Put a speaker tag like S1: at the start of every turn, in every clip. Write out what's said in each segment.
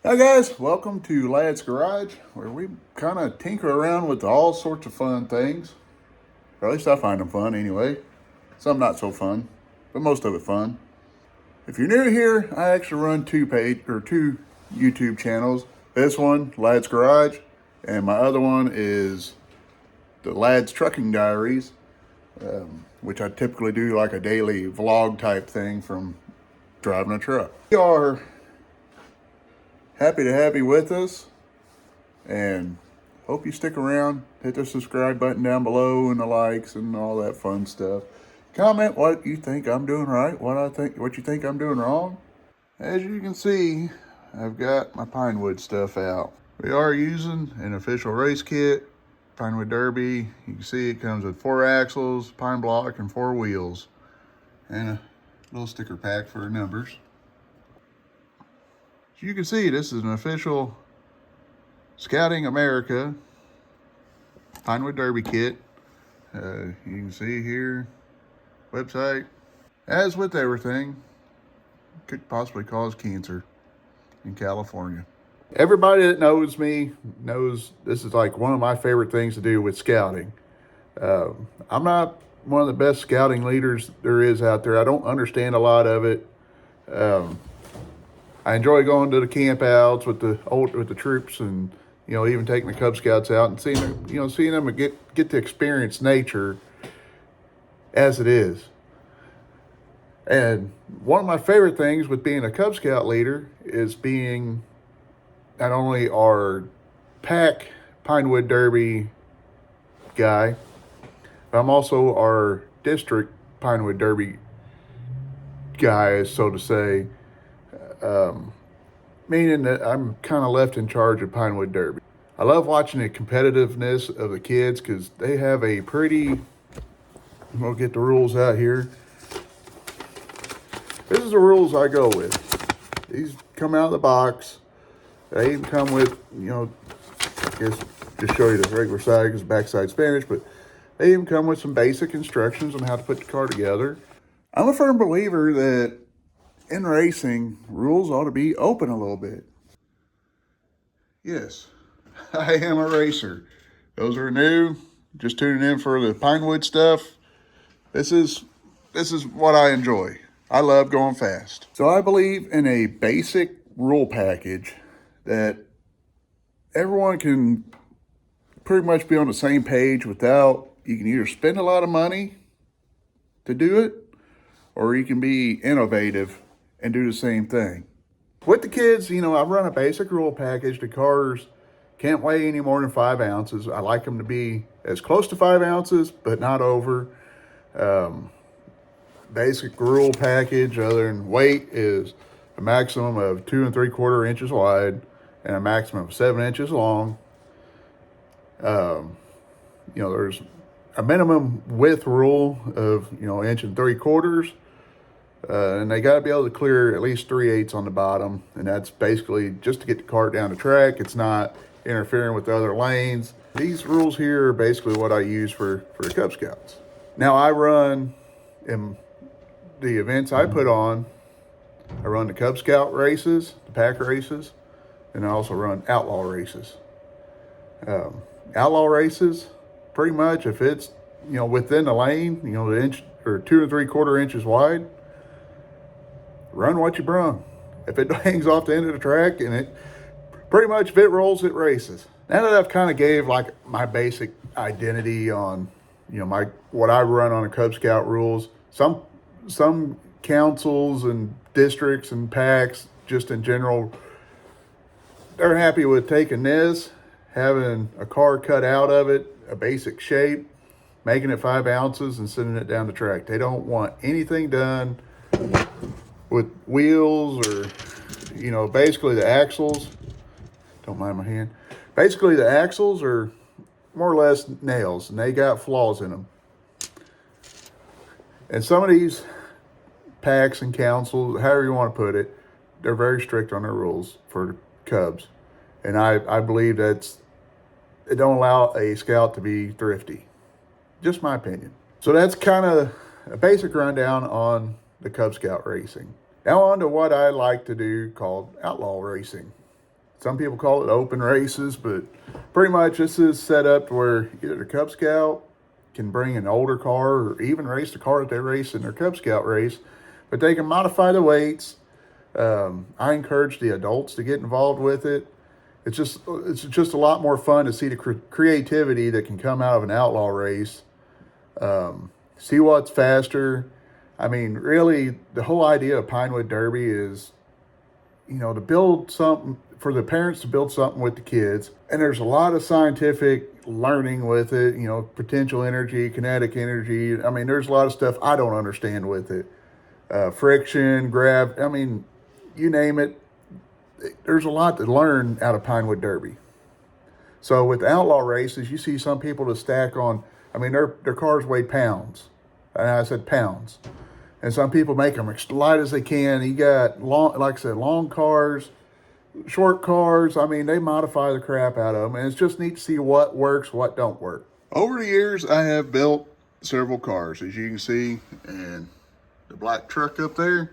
S1: Hi guys, welcome to Lad's Garage, where we kind of tinker around with all sorts of fun things. Or at least I find them fun anyway. Some not so fun, but most of it fun. If you're new here, I actually run two YouTube channels. This one, Lad's Garage, and my other one is the Lad's Trucking Diaries, which I typically do like a daily vlog type thing from driving a truck. We are happy to have you with us, and hope you stick around. Hit the subscribe button down below and the likes and all that fun stuff. Comment what you think I'm doing right, what you think I'm doing wrong. As you can see, I've got my pinewood stuff out. We are using an official race kit, Pinewood Derby. You can see it comes with 4 axles, pine block, and 4 wheels, and a little sticker pack for numbers. As you can see, this is an official Scouting America Pinewood Derby kit. You can see here, website. As with everything, could possibly cause cancer in California. Everybody that knows me knows this is like one of my favorite things to do with scouting. I'm not one of the best scouting leaders there is out there. I don't understand a lot of it. I enjoy going to the camp outs with the troops, and even taking the Cub Scouts out and seeing them get to experience nature as it is. And one of my favorite things with being a Cub Scout leader is being not only our pack Pinewood Derby guy, but I'm also our district Pinewood Derby guy, so to say. Meaning that I'm kind of left in charge of Pinewood Derby. I love watching the competitiveness of the kids because they have a pretty, we'll get the rules out here. This is the rules I go with. These come out of the box. They even come with, I guess just show you the regular side because the backside Spanish, but they even come with some basic instructions on how to put the car together. I'm a firm believer that in racing, rules ought to be open a little bit. Yes, I am a racer. Those are new, just tuning in for the Pinewood stuff. This is what I enjoy. I love going fast. So I believe in a basic rule package that everyone can pretty much be on the same page without, you can either spend a lot of money to do it, or you can be innovative and do the same thing. With the kids, I run a basic rule package. The cars can't weigh any more than 5 ounces. I like them to be as close to 5 ounces, but not over. Basic rule package, other than weight, is a maximum of 2 3/4 inches wide and a maximum of 7 inches long. There's a minimum width rule of 1 3/4 inches. And they got to be able to clear at least 3/8 on the bottom. And that's basically just to get the cart down the track. It's not interfering with the other lanes. These rules here are basically what I use for the Cub Scouts. Now I run, in the events I put on, I run the Cub Scout races, the pack races, and I also run outlaw races. Outlaw races, pretty much if it's, within the lane, the inch or 2 3/4 inches wide, run what you brung. If it hangs off the end of the track, and it pretty much, if it rolls, it races. Now that I've kind of gave like my basic identity on, what I run on a Cub Scout rules, some councils and districts and packs, just in general, they're happy with taking this, having a car cut out of it, a basic shape, making it 5 ounces and sending it down the track. They don't want anything done with wheels or, basically the axles. Don't mind my hand. Basically the axles are more or less nails, and they got flaws in them. And some of these packs and councils, however you want to put it, they're very strict on their rules for Cubs. And I believe they don't allow a scout to be thrifty. Just my opinion. So that's kind of a basic rundown on the Cub Scout racing. Now on to what I like to do called outlaw racing. Some people call it open races, but pretty much this is set up to where either the Cub Scout can bring an older car or even race the car that they race in their Cub Scout race, but they can modify the weights. I encourage the adults to get involved with it. It's just a lot more fun to see the creativity that can come out of an outlaw race. See what's faster. I mean, really, the whole idea of Pinewood Derby is, to build something for the parents, to build something with the kids. And there's a lot of scientific learning with it, potential energy, kinetic energy. I mean, there's a lot of stuff I don't understand with it. Friction, gravity, I mean, you name it. There's a lot to learn out of Pinewood Derby. So with outlaw races, you see some people to stack on, I mean, their cars weigh pounds. And I said pounds. And some people make them as light as they can. You got, like I said, long cars, short cars. I mean, they modify the crap out of them. And it's just neat to see what works, what don't work. Over the years, I have built several cars, as you can see. And the black truck up there.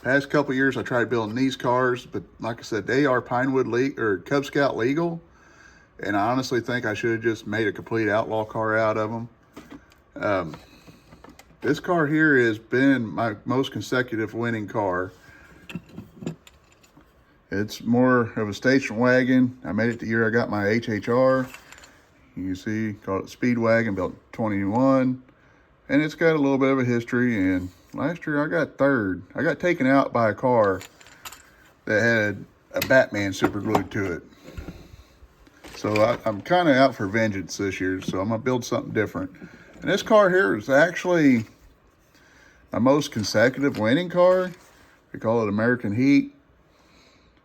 S1: Past couple years, I tried building these cars. But like I said, they are Pinewood or Cub Scout legal. And I honestly think I should have just made a complete outlaw car out of them. This car here has been my most consecutive winning car. It's more of a station wagon. I made it the year I got my HHR. You can see, called it Speed Wagon, built 21. And it's got a little bit of a history. And last year I got third. I got taken out by a car that had a Batman super glued to it. So I'm kind of out for vengeance this year, so I'm going to build something different. And this car here is actually my most consecutive winning car. We call it American Heat.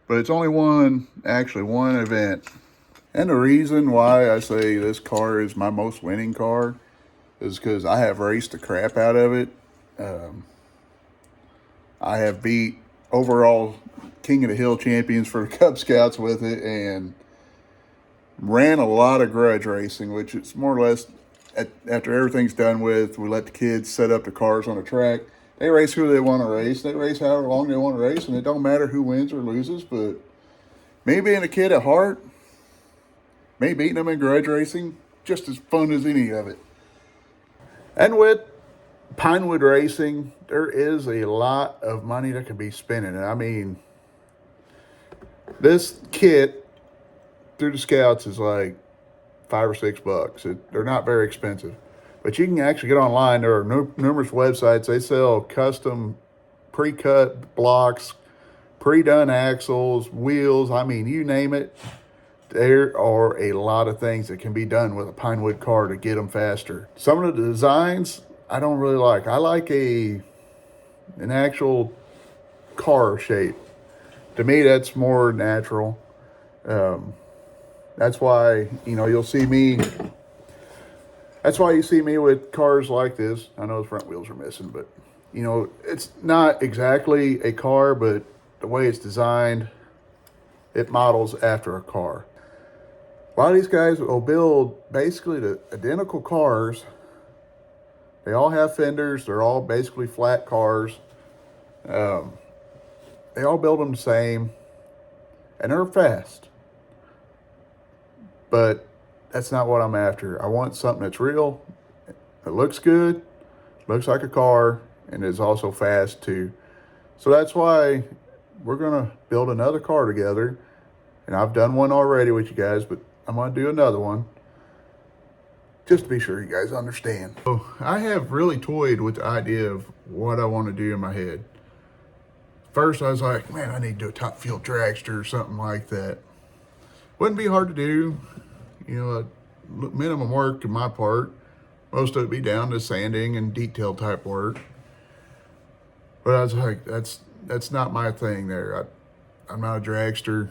S1: But it's only one event. And the reason why I say this car is my most winning car is because I have raced the crap out of it. I have beat overall King of the Hill champions for the Cub Scouts with it, and ran a lot of grudge racing, which is more or less, after everything's done with, we let the kids set up the cars on the track. They race who they want to race. They race however long they want to race, and it don't matter who wins or loses. But me being a kid at heart, me beating them in grudge racing, just as fun as any of it. And with Pinewood racing, there is a lot of money that can be spending. I mean, this kit through the Scouts is like $5 or $6. They're not very expensive, but you can actually get online. There are numerous websites. They sell custom pre-cut blocks, pre-done axles, wheels. I mean, you name it. There are a lot of things that can be done with a Pinewood car to get them faster. Some of the designs I don't really like. I like an actual car shape. To me, that's more natural. That's why, you'll see me. That's why you see me with cars like this. I know the front wheels are missing, but, it's not exactly a car, but the way it's designed, it models after a car. A lot of these guys will build basically the identical cars. They all have fenders. They're all basically flat cars. They all build them the same, and they're fast. But that's not what I'm after. I want something that's real, that looks good, looks like a car, and is also fast too. So that's why we're gonna build another car together. And I've done one already with you guys, but I'm gonna do another one, just to be sure you guys understand. So I have really toyed with the idea of what I want to do in my head. First I was like, man, I need to do a top fuel dragster or something like that. Wouldn't be hard to do. Minimum work on my part. Most of it be down to sanding and detail type work. But I was like, that's not my thing there. I'm not a dragster.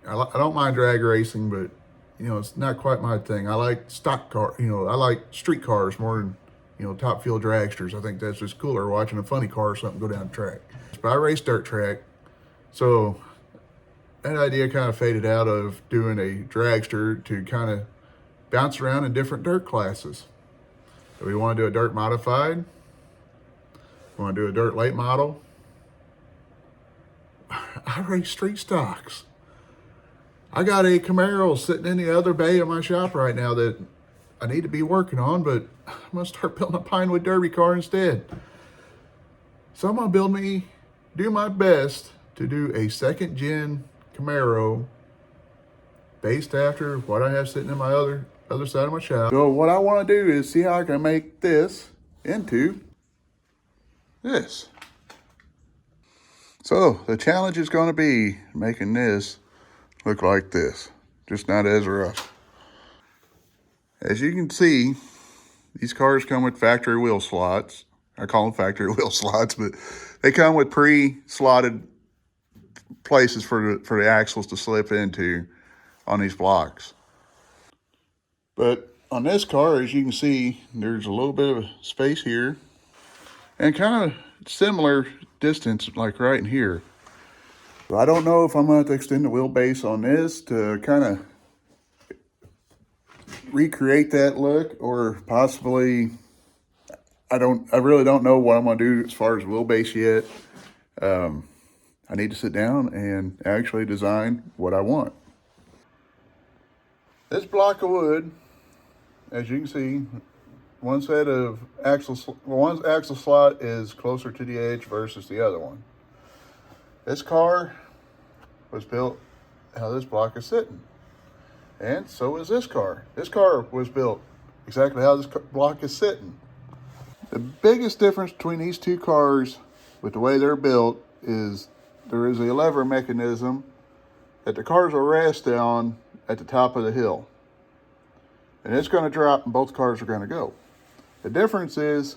S1: I don't mind drag racing, but it's not quite my thing. I like stock car. I like street cars more than top fuel dragsters. I think that's just cooler watching a funny car or something go down the track. But I race dirt track, so that idea kind of faded out of doing a dragster to kind of bounce around in different dirt classes. So we want to do a dirt modified. We want to do a dirt late model. I race street stocks. I got a Camaro sitting in the other bay of my shop right now that I need to be working on, but I'm gonna start building a pinewood derby car instead. So I'm gonna do my best to do a second gen Camaro based after what I have sitting in my other side of my shop. So what I want to do is see how I can make this into this. So the challenge is going to be making this look like this, just not as rough. As you can see, these cars come with factory wheel slots. I call them factory wheel slots, but they come with pre-slotted places for the axles to slip into on these blocks. But on this car, as you can see, there's a little bit of space here and kind of similar distance like right in here. So I don't know if I'm going to extend the wheelbase on this to kind of recreate that look, or possibly, I really don't know what I'm going to do as far as wheelbase yet. I need to sit down and actually design what I want. This block of wood, as you can see, one axle slot is closer to the edge versus the other one. This car was built how this block is sitting, and so is this car. This car was built exactly how this block is sitting. The biggest difference between these two cars with the way they're built is there is a lever mechanism that the cars will rest on at the top of the hill. And it's going to drop and both cars are going to go. The difference is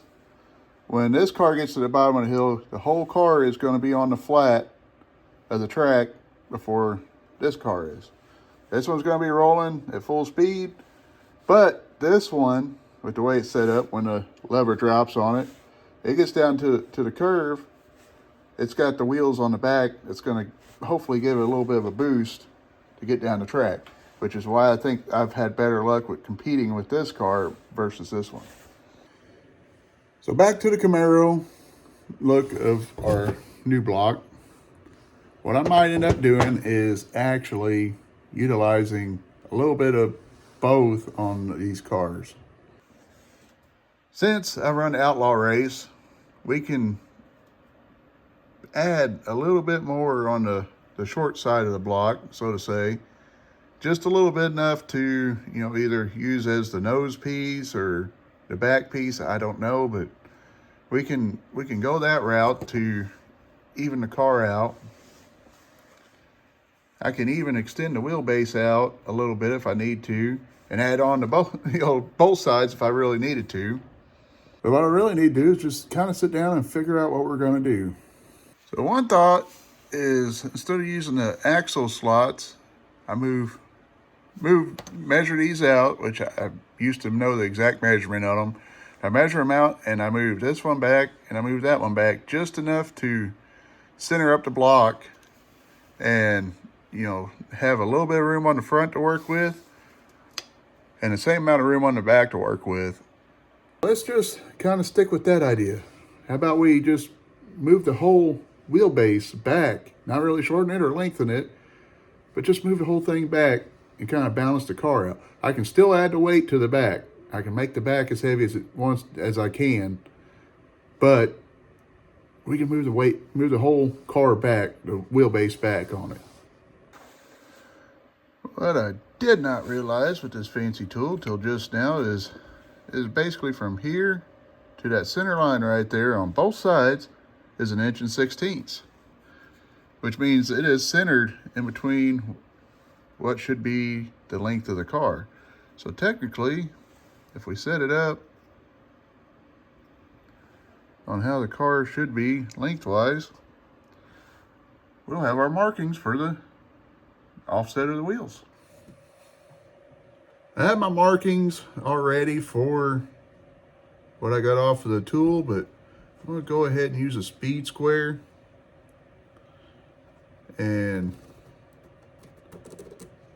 S1: when this car gets to the bottom of the hill, the whole car is going to be on the flat of the track before this car is. This one's going to be rolling at full speed, but this one, with the way it's set up, when the lever drops on it, it gets down to the curve. It's got the wheels on the back. It's going to hopefully give it a little bit of a boost to get down the track, which is why I think I've had better luck with competing with this car versus this one. So back to the Camaro look of our new block. What I might end up doing is actually utilizing a little bit of both on these cars. Since I run the Outlaw race, we can add a little bit more on the short side of the block, so to say. Just a little bit enough to, either use as the nose piece or the back piece, I don't know, but we can go that route to even the car out. I can even extend the wheelbase out a little bit if I need to, and add on to both sides if I really needed to. But what I really need to do is just kind of sit down and figure out what we're going to do. So one thought is, instead of using the axle slots, I measure these out, which I used to know the exact measurement of them. I measure them out and I move this one back and I move that one back just enough to center up the block and, have a little bit of room on the front to work with and the same amount of room on the back to work with. Let's just kind of stick with that idea. How about we just move the whole wheelbase back, not really shorten it or lengthen it, but just move the whole thing back and kind of balance the car out. I can still add the weight to the back. I can make the back as heavy as I can, but we can move the whole car back, the wheelbase back on it. What I did not realize with this fancy tool till just now is basically from here to that center line right there on both sides is 1 16 inches, which means it is centered in between what should be the length of the car. So technically, if we set it up on how the car should be lengthwise, we'll have our markings for the offset of the wheels. I have my markings already for what I got off of the tool, but I'm going to go ahead and use a speed square and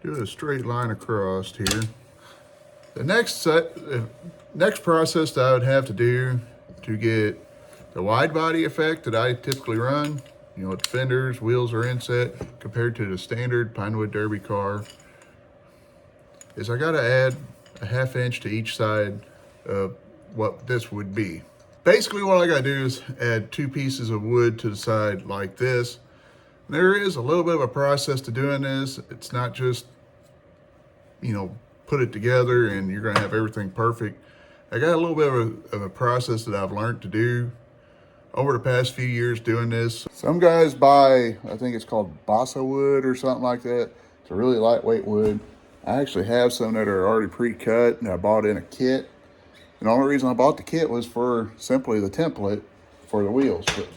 S1: do a straight line across here. The next process that I would have to do to get the wide body effect that I typically run you know, with fenders, wheels are inset compared to the standard pinewood derby car, is I gotta add a 1/2 inch to each side of what this would be. Basically what I gotta do is add 2 pieces of wood to the side like this. There is a little bit of a process to doing this. It's not just, you know, put it together and you're gonna have everything perfect. I got a little bit of a process that I've learned to do over the past few years doing this. Some guys buy, I think it's called balsa wood or something like that. It's a really lightweight wood. I actually have some that are already pre-cut and I bought in a kit. And the only reason I bought the kit was for simply the template for the wheels. But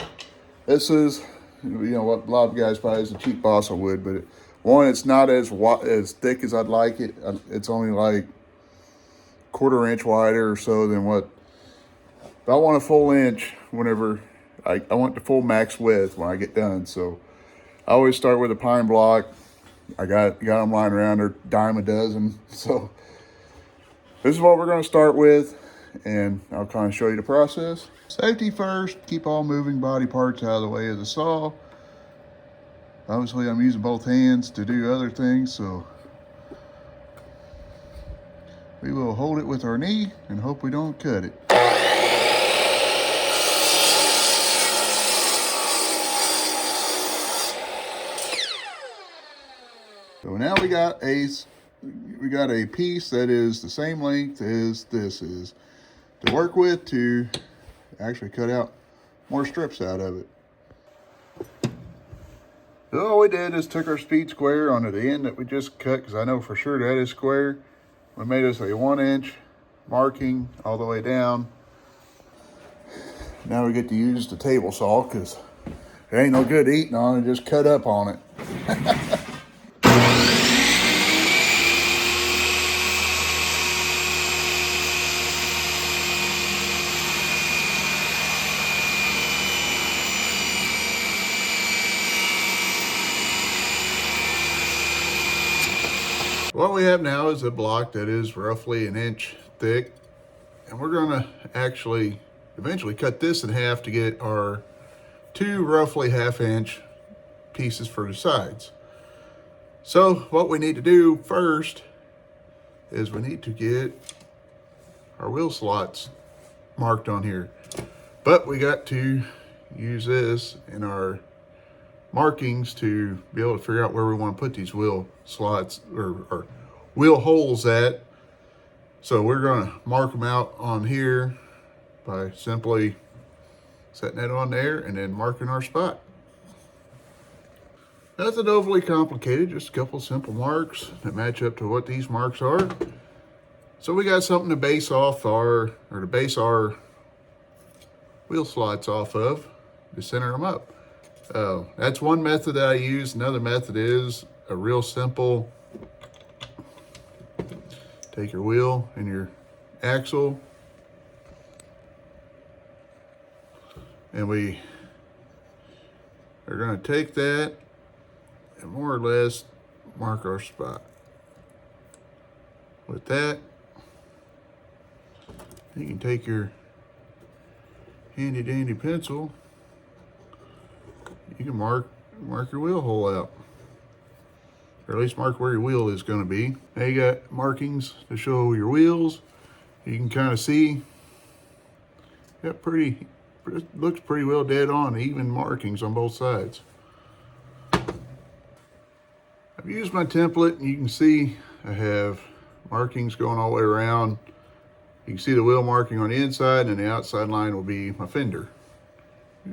S1: this is, you know, what a lot of guys buy is a cheap balsa wood, but one, it's not as thick as I'd like it. It's only like 1/4 inch wider or so than what, but I want a full inch whenever I want the full max width when I get done. So I always start with a pine block. I got them lying around, they're dime a dozen. So this is what we're gonna start with, and I'll kind of show you the process. Safety first, keep all moving body parts out of the way of the saw. Obviously I'm using both hands to do other things, so we will hold it with our knee and hope we don't cut it. So now we got a piece that is the same length as this is to work with to actually cut out more strips out of it. So all we did is took our speed square onto the end that we just cut, because I know for sure that is square. We made us a 1 inch marking all the way down. Now we get to use the table saw, because it ain't no good eating on it, just cut up on it. What we have now is a block that is roughly 1 inch thick, and we're gonna actually eventually cut this in half to get our 2 roughly 1/2 inch pieces for the sides. So what we need to do first is we need to get our wheel slots marked on here, but we got to use this in our markings to be able to figure out where we want to put these wheel slots or wheel holes at. So we're going to mark them out on here by simply setting that on there and then marking our spot. Nothing overly complicated, just a couple simple marks that match up to what these marks are. So we got something to base off our wheel slots off of to center them up. That's one method that I use. Another method is a real simple, take your wheel and your axle, and we are going to take that and more or less mark our spot. With that, you can take your handy dandy pencil, you can mark your wheel hole out, or at least mark where your wheel is going to be. Now you got markings to show your wheels. You can kind of see, got looks pretty well dead on, even markings on both sides. I've used my template, and you can see I have markings going all the way around. You can see the wheel marking on the inside, and the outside line will be my fender.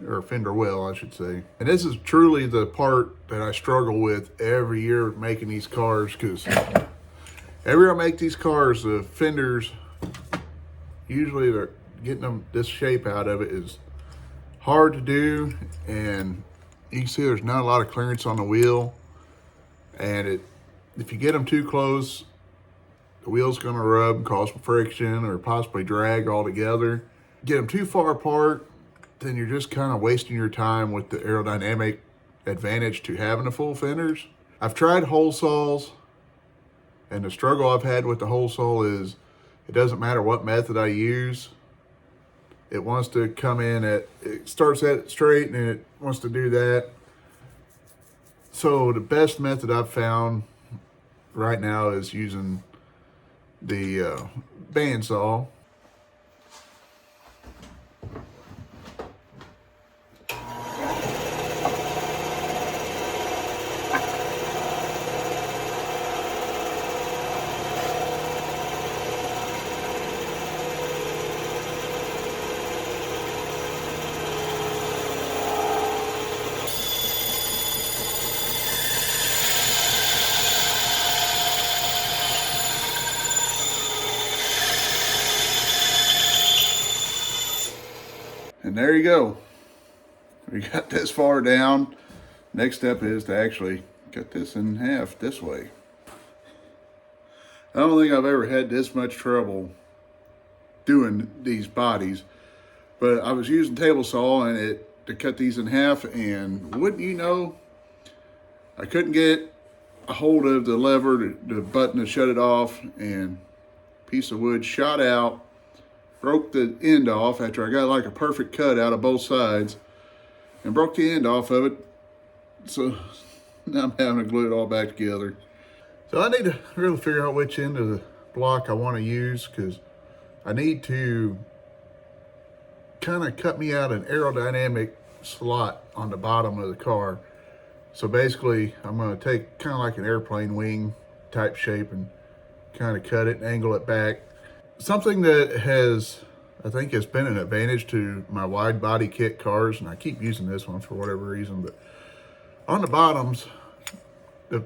S1: Or fender well, I should say. And this is truly the part that I struggle with every year making these cars, because every year I make these cars, the fenders, usually they're getting them this shape out of it is hard to do, and you can see there's not a lot of clearance on the wheel, and if you get them too close, the wheel's going to rub and cause friction or possibly drag altogether. Get them too far apart, then you're just kind of wasting your time with the aerodynamic advantage to having the full fenders. I've tried hole saws, and the struggle I've had with the hole saw is it doesn't matter what method I use. It wants to come in it starts at it straight and it wants to do that. So the best method I've found right now is using the bandsaw. And there you go. We got this far down. Next step is to actually cut this in half this way. I don't think I've ever had this much trouble doing these bodies, but I was using table saw and to cut these in half, and wouldn't you know, I couldn't get a hold of the lever, the button to shut it off, and a piece of wood shot out, broke the end off after I got like a perfect cut out of both sides, and broke the end off of it. So now I'm having to glue it all back together. So I need to really figure out which end of the block I want to use, because I need to kind of cut me out an aerodynamic slot on the bottom of the car. So basically I'm going to take kind of like an airplane wing type shape and kind of cut it and angle it back. Something that I think has been an advantage to my wide body kit cars, and I keep using this one for whatever reason, but on the bottoms,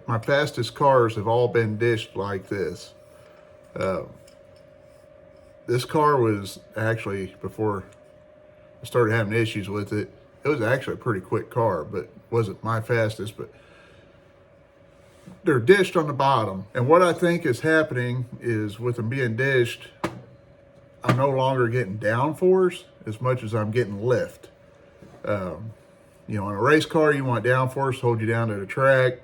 S1: my fastest cars have all been dished like this. This car was actually, before I started having issues with it, it was actually a pretty quick car, but wasn't my fastest. But they're dished on the bottom. And what I think is happening is, with them being dished, I'm no longer getting downforce as much as I'm getting lift. You know, in a race car, you want downforce to hold you down to the track,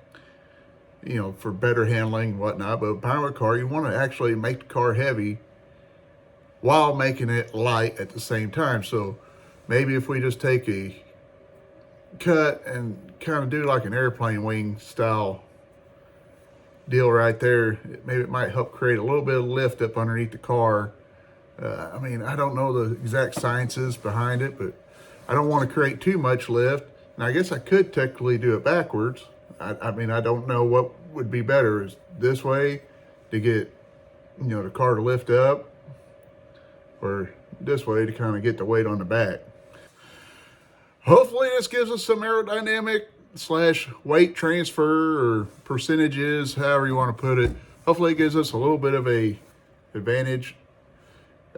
S1: you know, for better handling and whatnot. But a pinewood car, you want to actually make the car heavy while making it light at the same time. So maybe if we just take a cut and kind of do like an airplane wing style deal right there, maybe it might help create a little bit of lift up underneath the car. I mean, I don't know the exact sciences behind it, but I don't want to create too much lift. And I guess I could technically do it backwards. I mean, I don't know what would be better, is this way to get, you know, the car to lift up, or this way to kind of get the weight on the back. Hopefully this gives us some aerodynamic / weight transfer, or percentages, however you want to put it. Hopefully it gives us a little bit of a advantage.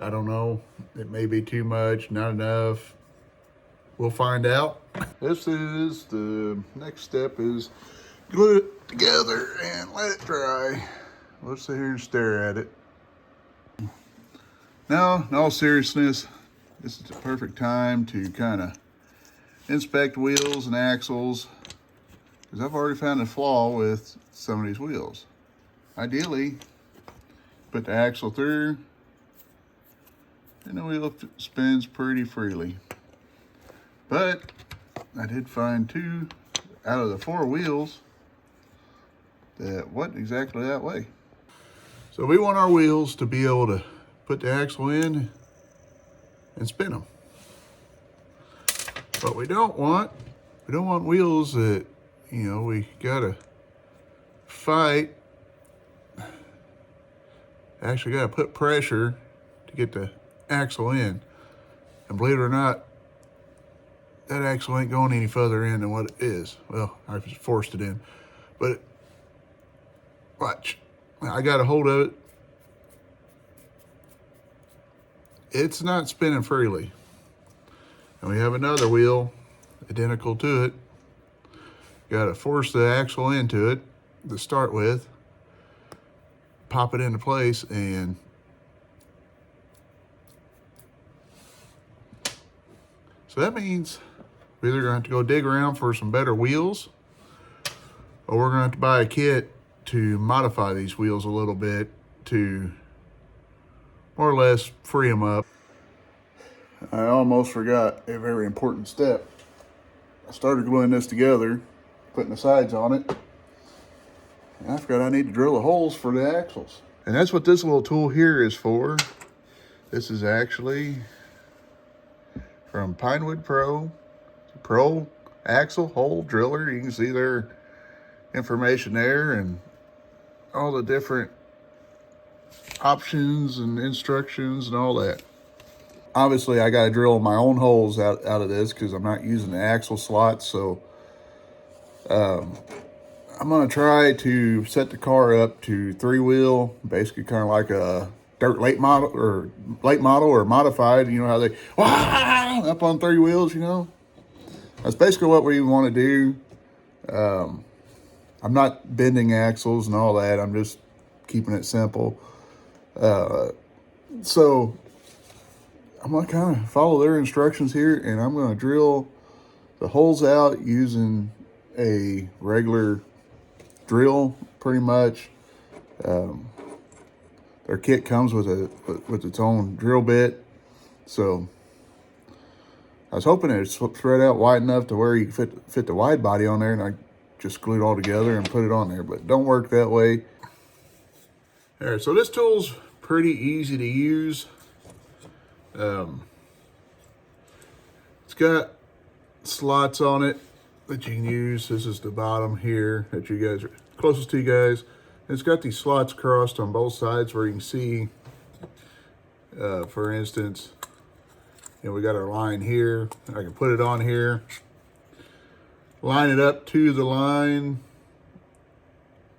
S1: I don't know, it may be too much, not enough. We'll find out. This is the next step, is glue it together and let it dry. Let's sit here and stare at it. Now, in all seriousness, this is the perfect time to kind of inspect wheels and axles, because I've already found a flaw with some of these wheels. Ideally, put the axle through and the wheel spins pretty freely. But I did find 2 out of the 4 wheels that wasn't exactly that way. So we want our wheels to be able to put the axle in and spin them. But we don't want wheels that, you know, we gotta fight. Actually gotta put pressure to get the axle in. And believe it or not, that axle ain't going any further in than what it is. Well, I just forced it in. But watch, I got a hold of it. It's not spinning freely. And we have another wheel identical to it. Got to force the axle into it to start with, pop it into place, and so that means we're either going to have to go dig around for some better wheels, or we're going to have to buy a kit to modify these wheels a little bit to more or less free them up. I almost forgot a very important step. I started gluing this together, putting the sides on it. And I forgot I need to drill the holes for the axles. And that's what this little tool here is for. This is actually from Pinewood Pro axle hole driller. You can see their information there and all the different options and instructions and all that. Obviously, I got to drill my own holes out of this because I'm not using the axle slots. So I'm going to try to set the car up to 3-wheel, basically kind of like a dirt late model or modified. You know how they up on 3 wheels, you know? That's basically what we want to do. I'm not bending axles and all that. I'm just keeping it simple. So I'm going to kind of follow their instructions here, and I'm going to drill the holes out using a regular drill, pretty much. Their kit comes with its own drill bit, so I was hoping it would spread out wide enough to where you could fit the wide body on there, and I just glue it all together and put it on there, but it don't work that way. All right, so this tool's pretty easy to use. It's got slots on it that you can use. This is the bottom here that you guys are closest to, you guys. And it's got these slots crossed on both sides where you can see, for instance, you know, we got our line here. I can put it on here, line it up to the line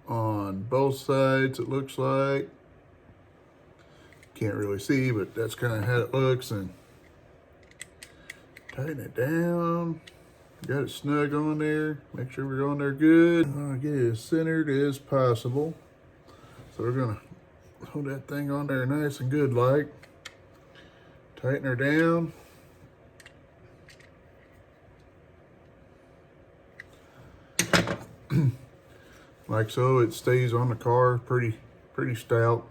S1: on both sides, it looks like. Can't really see, but that's kind of how it looks. And tighten it down. Got it snug on there. Make sure we're on there good. Get it as centered as possible. So we're gonna hold that thing on there nice and good like. Tighten her down. Like so, it stays on the car pretty stout.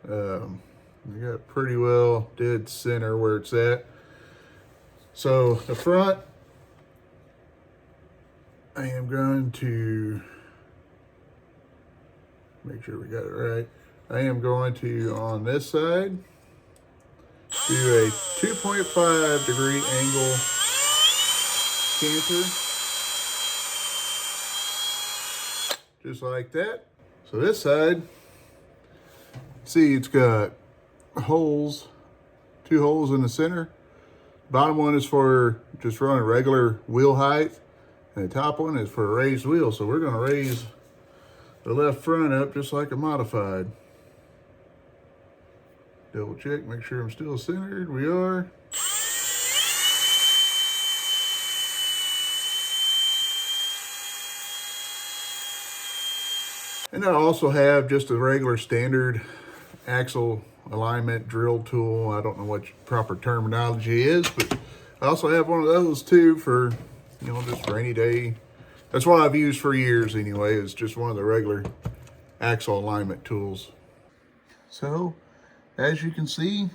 S1: We got pretty well dead center where it's at. So the front, I am going to make sure we got it right. I am going to, on this side, do a 2.5 degree angle canter. Just like that. So this side, see, it's got holes, 2 holes in the center. Bottom one is for just running regular wheel height, and the top one is for a raised wheel. So we're gonna raise the left front up just like a modified. Double check, make sure I'm still centered. We are. And I also have just a regular standard axle alignment drill tool. I don't know what proper terminology is, but I also have one of those too for, you know, just rainy day. That's what I've used for years anyway. It's just one of the regular axle alignment tools. So, as you can see,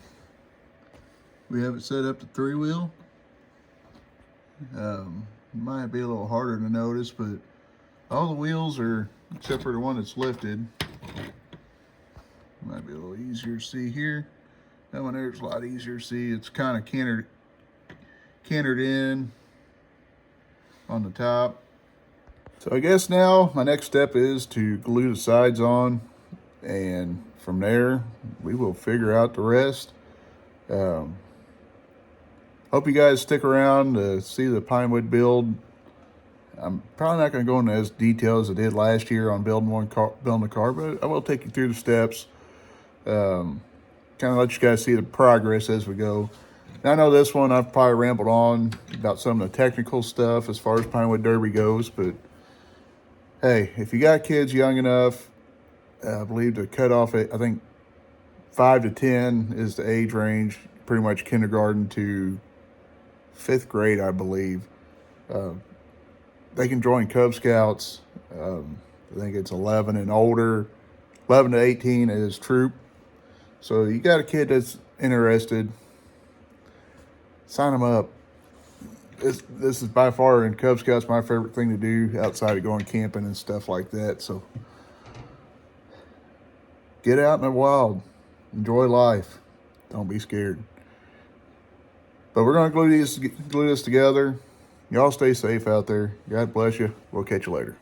S1: we have it set up to 3-wheel. Might be a little harder to notice, but all the wheels are, except for the one that's lifted. Might be a little easier to see here. That one there's a lot easier to see. It's kind of cantered in on the top. So I guess now my next step is to glue the sides on, and from there we will figure out the rest. Hope you guys stick around to see the Pinewood build. I'm probably not going to go into as detail as I did last year on building the car, but I will take you through the steps. Kind of let you guys see the progress as we go. Now, I know this one I've probably rambled on about some of the technical stuff as far as Pinewood Derby goes, but hey, if you got kids young enough, I believe the cutoff, I think 5 to 10 is the age range, pretty much kindergarten to 5th grade, I believe. They can join Cub Scouts. I think it's 11 and older. 11 to 18 is troop. So you got a kid that's interested, sign them up. this is by far in Cub Scouts my favorite thing to do outside of going camping and stuff like that. So get out in the wild, enjoy life, don't be scared. But we're gonna glue this together. Y'all stay safe out there. God bless you. We'll catch you later.